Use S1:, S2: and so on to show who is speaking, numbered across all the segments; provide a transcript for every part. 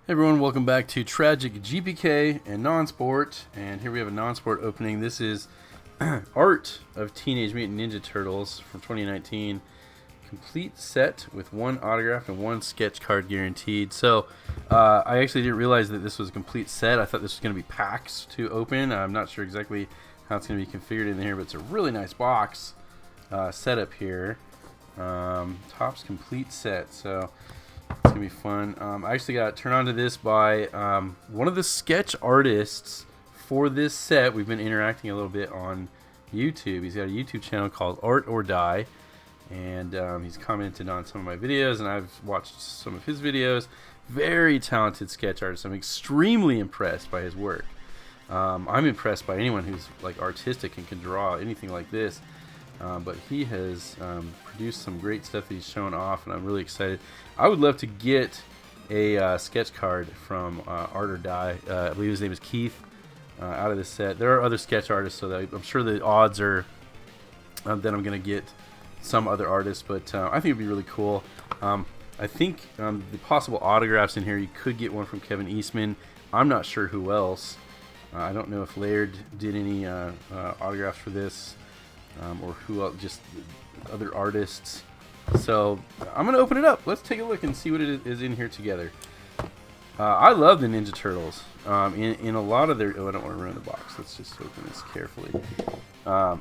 S1: Hey everyone, welcome back to Tragic GPK and Nonsport. And here we have a Nonsport opening. This is Art of Teenage Mutant Ninja Turtles from 2019. Complete set with one autograph and one sketch card guaranteed. So I actually didn't realize that this was a complete set. I thought this was going to be packs to open. I'm not sure exactly how it's going to be configured in here, but it's a really nice box setup here. Topps complete set. So it's gonna be fun. I actually got turned on to this by one of the sketch artists for this set. We've been interacting a little bit on YouTube. He's got a YouTube channel called Art or Die, and he's commented on some of my videos, and I've watched some of his videos. Very talented sketch artist. I'm extremely impressed by his work. I'm impressed by anyone who's like artistic and can draw anything like this. But he has produced some great stuff that he's showing off, and I'm really excited. I would love to get a sketch card from Art or Die. I believe his name is Keith, out of this set. There are other sketch artists, so that I'm sure the odds are that I'm going to get some other artists, but I think it'd be really cool. I think the possible autographs in here, you could get one from Kevin Eastman. I'm not sure who else. I don't know if Laird did any autographs for this. Or who else, just other artists. So I'm going to open it up. Let's take a look and see what it is in here together. I love the Ninja Turtles. In a lot of their... Oh, I don't want to ruin the box. Let's just open this carefully. A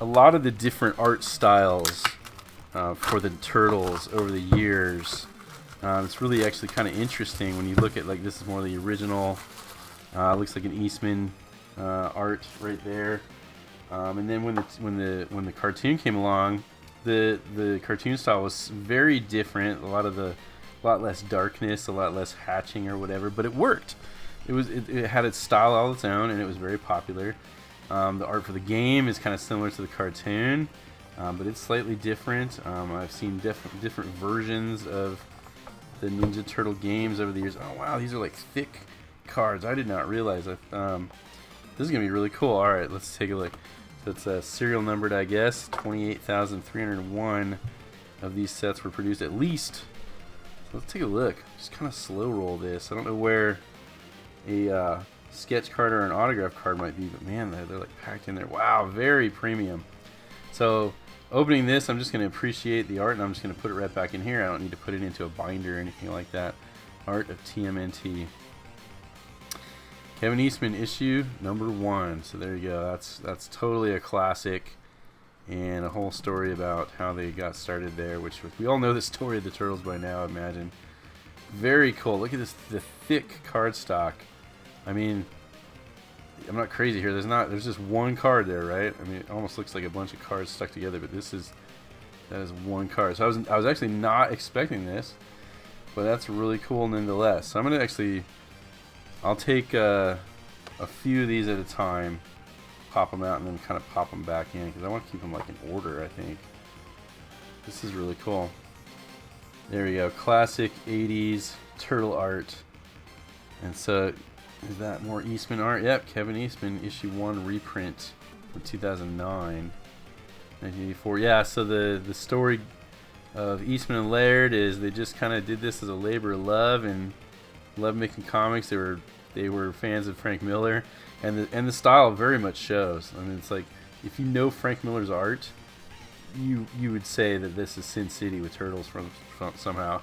S1: lot of the different art styles for the Turtles over the years. It's really actually kind of interesting when you look at, like, this is more of the original. Looks like an Eastman art right there. And then when the cartoon came along, the cartoon style was very different. A lot less darkness, a lot less hatching or whatever. But it worked. It had its style all its own, and it was very popular. The art for the game is kind of similar to the cartoon, but it's slightly different. I've seen different versions of the Ninja Turtle games over the years. Oh wow, these are like thick cards. I did not realize that. This is gonna be really cool. All right, let's take a look. So it's serial numbered, I guess. 28,301 of these sets were produced at least. So let's take a look. Just kind of slow roll this. I don't know where a sketch card or an autograph card might be, but man, they're like packed in there. Wow, very premium. So opening this, I'm just going to appreciate the art, and I'm just going to put it right back in here. I don't need to put it into a binder or anything like that. Art of TMNT. Kevin Eastman issue number 1. So there you go. That's totally a classic, and a whole story about how they got started there, which we all know the story of the Turtles by now, I imagine. Very cool. Look at this, the thick cardstock. I mean, I'm not crazy here. There's just one card there, right? I mean, it almost looks like a bunch of cards stuck together, but that is one card. So I was actually not expecting this, but that's really cool nonetheless. So I'm gonna actually. I'll take a few of these at a time, pop them out, and then kind of pop them back in, because I want to keep them like in order, I think. This is really cool. There we go. Classic 80s turtle art. And so, is that more Eastman art? Yep, Kevin Eastman, issue 1 reprint from 2009. 1984. Yeah, so the story of Eastman and Laird is they just kind of did this as a labor of love, and loved making comics. They were fans of Frank Miller, and the style very much shows. I mean, it's like if you know Frank Miller's art, you would say that this is Sin City with turtles from somehow,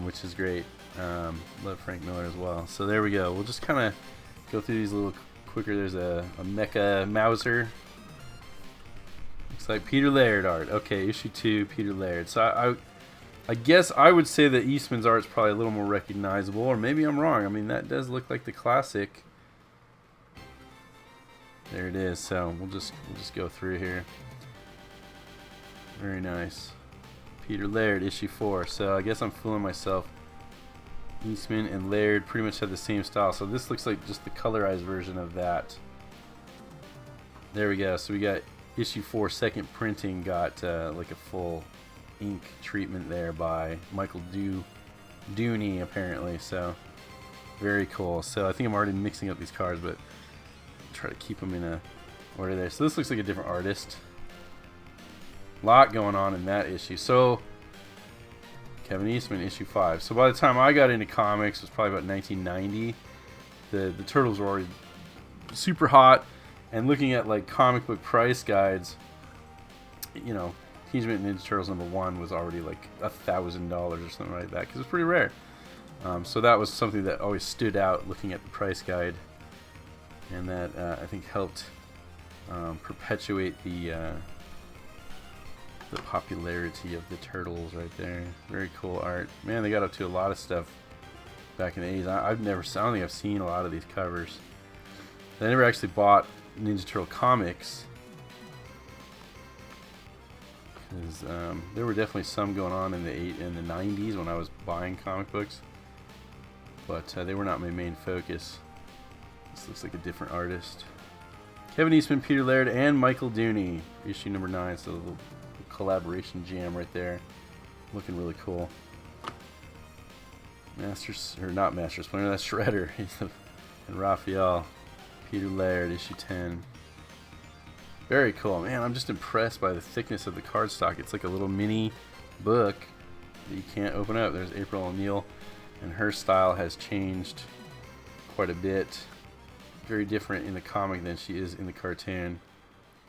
S1: which is great. Love Frank Miller as well. So there we go. We'll just kind of go through these a little quicker. There's a Mecha Mauser. Looks like Peter Laird art. Okay, issue 2, Peter Laird. So I guess I would say that Eastman's art is probably a little more recognizable, or maybe I'm wrong. I mean, that does look like the classic. There it is. So we'll just go through here. Very nice. Peter Laird, issue 4. So I guess I'm fooling myself. Eastman and Laird pretty much have the same style. So this looks like just the colorized version of that. There we go. So we got issue 4, second printing, got like a full ink treatment there by Michael Dooney apparently. So very cool. So I think I'm already mixing up these cards, but try to keep them in a order there. So this looks like a different artist. A lot going on in that issue. So Kevin Eastman, issue 5. So by the time I got into comics, it was probably about 1990. The Turtles were already super hot, and looking at like comic book price guides, you know, Teenage Mutant Ninja Turtles #1 was already like $1,000 or something like that, because it's pretty rare. So that was something that always stood out looking at the price guide, and that I think helped perpetuate the popularity of the Turtles right there. Very cool art. Man, they got up to a lot of stuff back in the 80s. I don't think I've seen a lot of these covers. I never actually bought Ninja Turtle comics, because there were definitely some going on in the 90s when I was buying comic books, but they were not my main focus. This looks like a different artist. Kevin Eastman, Peter Laird, and Michael Dooney, issue number 9. So a little collaboration jam right there, looking really cool. Not Master Splinter, that's Shredder. And Raphael, Peter Laird, issue 10. Very cool, man. I'm just impressed by the thickness of the cardstock. It's like a little mini book that you can't open up. There's April O'Neil, and her style has changed quite a bit. Very different in the comic than she is in the cartoon.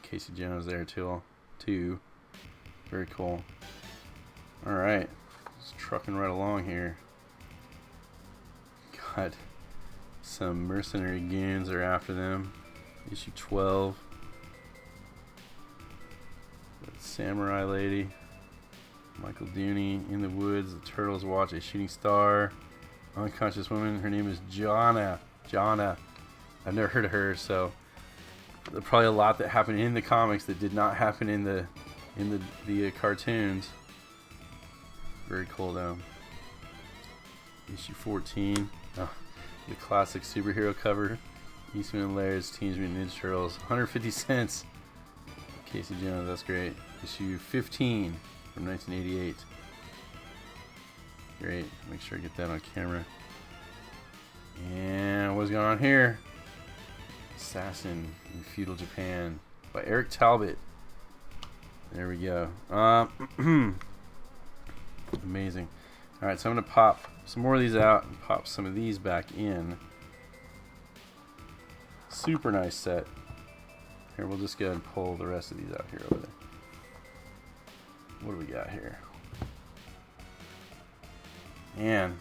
S1: Casey Jones there too. Very cool. Alright, just trucking right along here. Got some mercenary goons are after them. Issue 12. That samurai lady. Michael Dooney, In the Woods, the Turtles watch a shooting star. Unconscious woman, her name is Jana. I've never heard of her, so there's probably a lot that happened in the comics that did not happen in the cartoons. Very cool though. Issue 14. Oh, the classic superhero cover. Eastman and Laird's Teenage Mutant Ninja Turtles. 150 cents. Casey Jones, that's great. Issue 15 from 1988. Great. Make sure I get that on camera. And what's going on here? Assassin in Feudal Japan by Eric Talbot. There we go. Amazing. Alright, so I'm going to pop some more of these out and pop some of these back in. Super nice set. Here, we'll just go ahead and pull the rest of these out here over there. What do we got here? Man,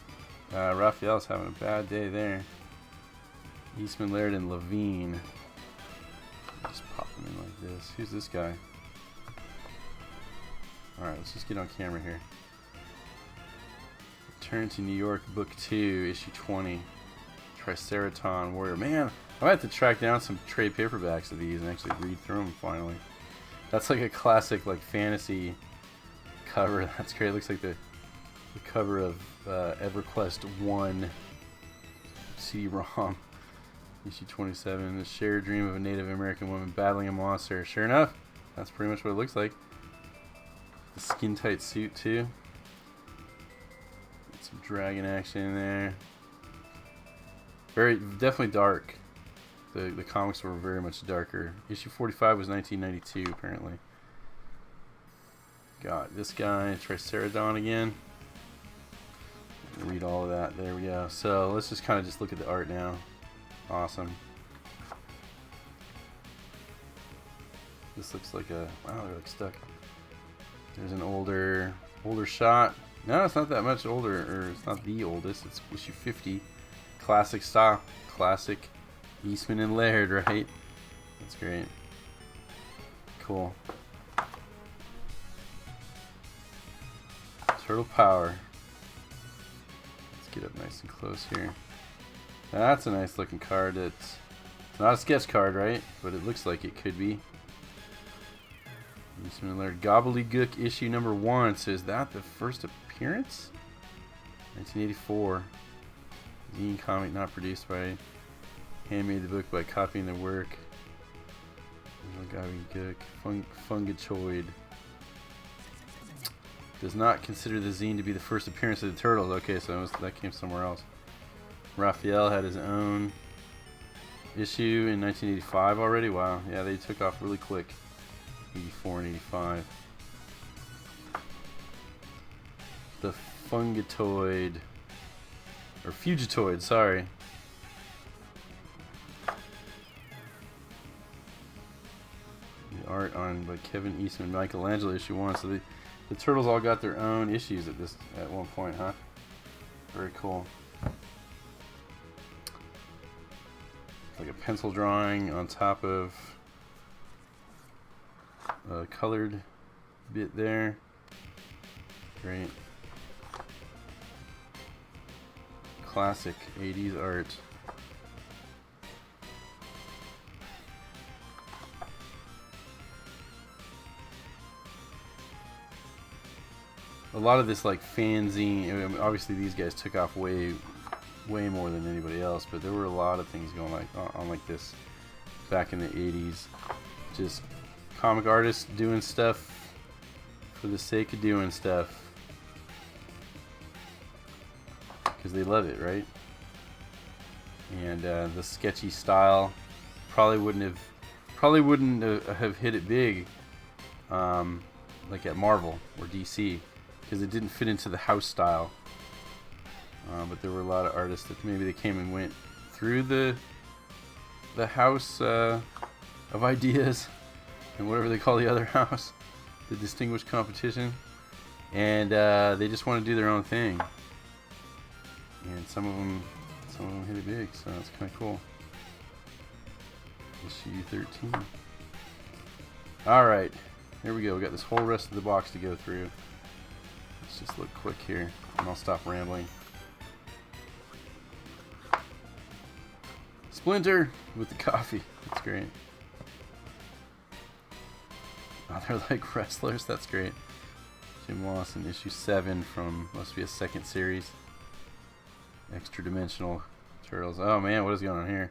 S1: Raphael's having a bad day there. Eastman, Laird, and Levine. Just pop them in like this. Who's this guy? Alright, let's just get on camera here. Return to New York, Book 2, Issue 20. Triceraton Warrior. Man, I might have to track down some trade paperbacks of these and actually read through them finally. That's like a classic like fantasy cover. That's great. It looks like the cover of EverQuest 1 CD-ROM. Issue 27. The shared dream of a Native American woman battling a monster. Sure enough, that's pretty much what it looks like. The skin-tight suit too. Get some dragon action in there. Definitely dark. The comics were very much darker. Issue 45 was 1992 apparently. Got this guy, Triceratodon again. Read all of that. There we go. So let's just kind of just look at the art now. Awesome. This looks like a... Wow, they're like stuck. There's an older shot. No, it's not that much older, or it's not the oldest. It's issue 50. Classic stock. Classic Eastman and Laird, right? That's great. Cool. Turtle Power. Let's get up nice and close here. That's a nice looking card. It's not a sketch card, right? But it looks like it could be. Eastman and Laird Gobbledygook issue number 1. So is that the first appearance? 1984. Zine comic not produced by... Handmade the book by copying the work. Gobbledygook. Fungichoid. Does not consider the zine to be the first appearance of the Turtles. Okay, so that came somewhere else. Raphael had his own issue in 1985 already. Wow, yeah, they took off really quick. 84 and 85. The Fungitoid. Or Fugitoid, sorry. The art on by Kevin Eastman, Michelangelo issue 1. So the turtles all got their own issues at one point, huh? Very cool. It's like a pencil drawing on top of a colored bit there. Great. Classic 80s art. A lot of this like fanzine, I mean, obviously these guys took off way more than anybody else, but there were a lot of things going like on like this back in the 80s. Just comic artists doing stuff for the sake of doing stuff because they love it, right? And the sketchy style probably wouldn't have hit it big like at Marvel or DC, because it didn't fit into the house style. But there were a lot of artists that maybe they came and went through the house of ideas and whatever they call the other house, the distinguished competition, and they just want to do their own thing. And some of them hit it big, so that's kind of cool. Issue 13. All right, here we go. We got this whole rest of the box to go through. Let's just look quick here, and I'll stop rambling. Splinter with the coffee. That's great. Oh, they're like wrestlers. That's great. Jim Lawson, issue 7 from, must be a second series. Extra dimensional turtles. Oh man, what is going on here?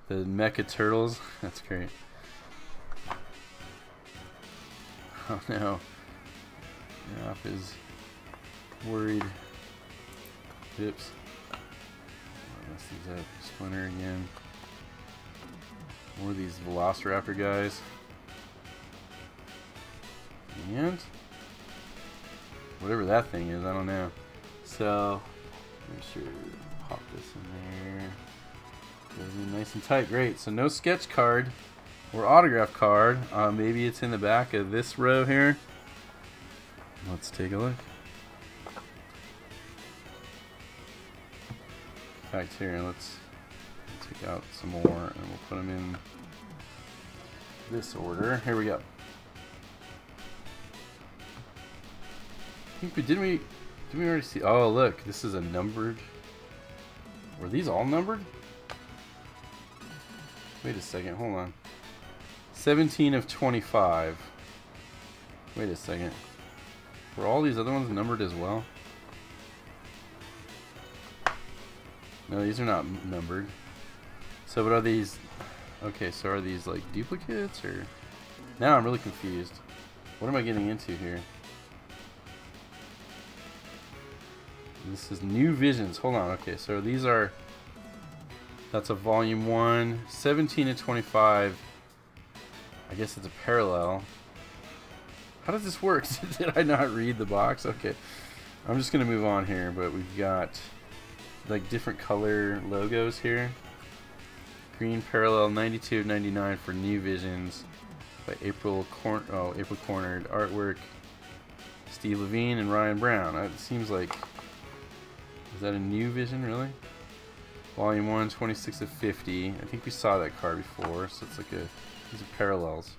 S1: The Mecha Turtles. That's great. Oh no. Ralph is worried. Oops. Mess these up. Splinter again. More of these Velociraptor guys. And whatever that thing is, I don't know. So, make sure to pop this in there. Goes in nice and tight. Great. So no sketch card or autograph card. Maybe it's in the back of this row here. Let's take a look. In fact, here, let's take out some more and we'll put them in this order. Here we go. Didn't we already see? Oh, look, this is a numbered. Were these all numbered? Wait a second, hold on. 17 of 25. Wait a second. Were all these other ones numbered as well? No, these are not numbered. So what are these? Okay, so are these like duplicates or? Now I'm really confused. What am I getting into here? This is New Visions. Hold on. Okay, so these are. That's a volume 1. 17 to 25. I guess it's a parallel. How does this work? Did I not read the box? Okay. I'm just going to move on here, but we've got like different color logos here. Green parallel 92 of 99 for New Visions by April Cornered. Artwork Steve Levine and Ryan Brown. It seems like, is that a New Vision really? Volume 1, 26 of 50. I think we saw that card before, so it's like these are parallels.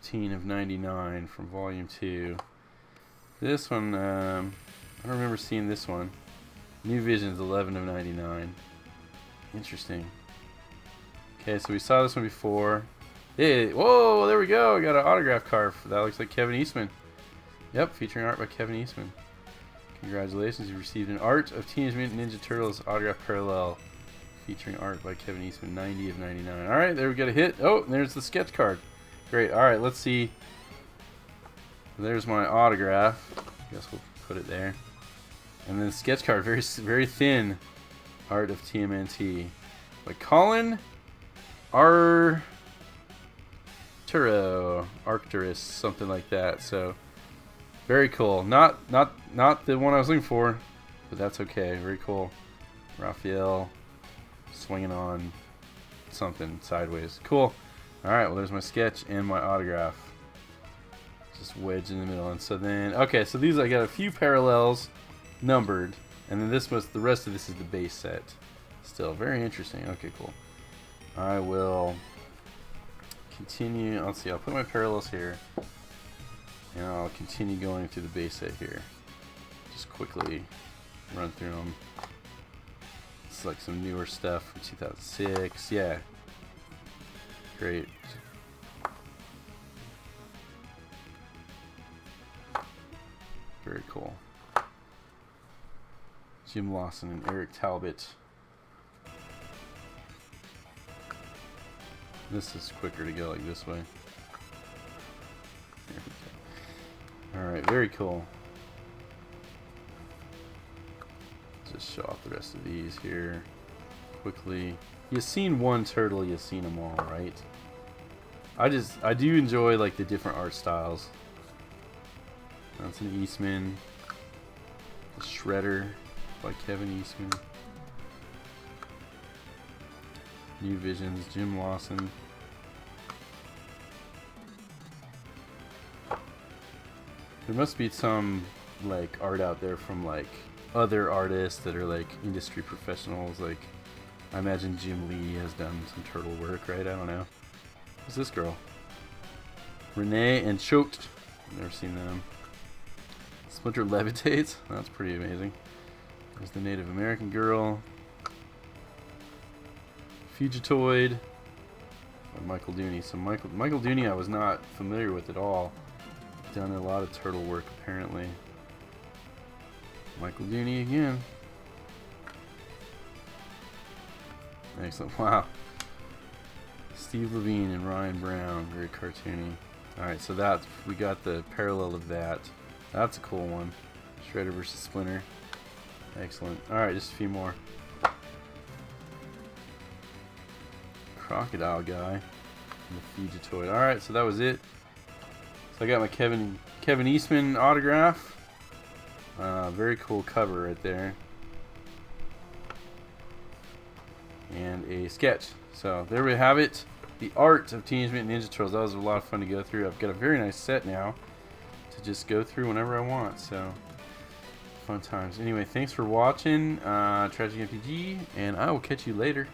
S1: 15 of 99 from Volume 2. This one, I don't remember seeing this one. New Visions, 11 of 99. Interesting. Okay, so we saw this one before. Hey, whoa, there we go. I got an autograph card. That looks like Kevin Eastman. Yep, featuring art by Kevin Eastman. Congratulations, you received an Art of Teenage Mutant Ninja Turtles autograph parallel featuring art by Kevin Eastman, 90 of 99. All right, there we got a hit. Oh, and there's the sketch card. Great. All right, let's see. There's my autograph. I guess we'll put it there. And then the sketch card, very, very thin. Art of TMNT by Colin Arcturus, something like that. So Very cool. Not the one I was looking for, but that's okay. Very cool. Raphael swinging on something sideways. Cool. All right. Well, there's my sketch and my autograph. Just wedged in the middle. And so then, okay. So these, I got a few parallels numbered, and then the rest of this is the base set. Still very interesting. Okay, cool. I will continue. Let's see. I'll put my parallels here. And I'll continue going through the base set here. Just quickly run through them. It's like some newer stuff from 2006. Yeah. Great. Very cool. Jim Lawson and Eric Talbot. This is quicker to go like this way. There we go. Alright, very cool. Just show off the rest of these here quickly. You've seen one turtle, you've seen them all, right? I do enjoy like the different art styles. That's an Eastman. The Shredder by Kevin Eastman. New Visions, Jim Lawson. There must be some like art out there from like other artists that are like industry professionals. Like I imagine Jim Lee has done some turtle work, right? I don't know. Who's this girl? Renee and Choked. Never seen them. Splinter levitates. That's pretty amazing. There's the Native American girl. Fugitoid. By Michael Dooney. So Michael Dooney I was not familiar with at all. Done a lot of turtle work apparently. Michael Dooney again. Excellent. Wow. Steve Levine and Ryan Brown. Very cartoony. Alright, so we got the parallel of that. That's a cool one. Shredder versus Splinter. Excellent. Alright, just a few more. Crocodile guy. And the Fugitoid. Alright, so that was it. So I got my Kevin Eastman autograph. Very cool cover right there. And a sketch. So there we have it. The art of Teenage Mutant Ninja Turtles. That was a lot of fun to go through. I've got a very nice set now to just go through whenever I want. So fun times. Anyway, thanks for watching Tragic MTG, and I will catch you later.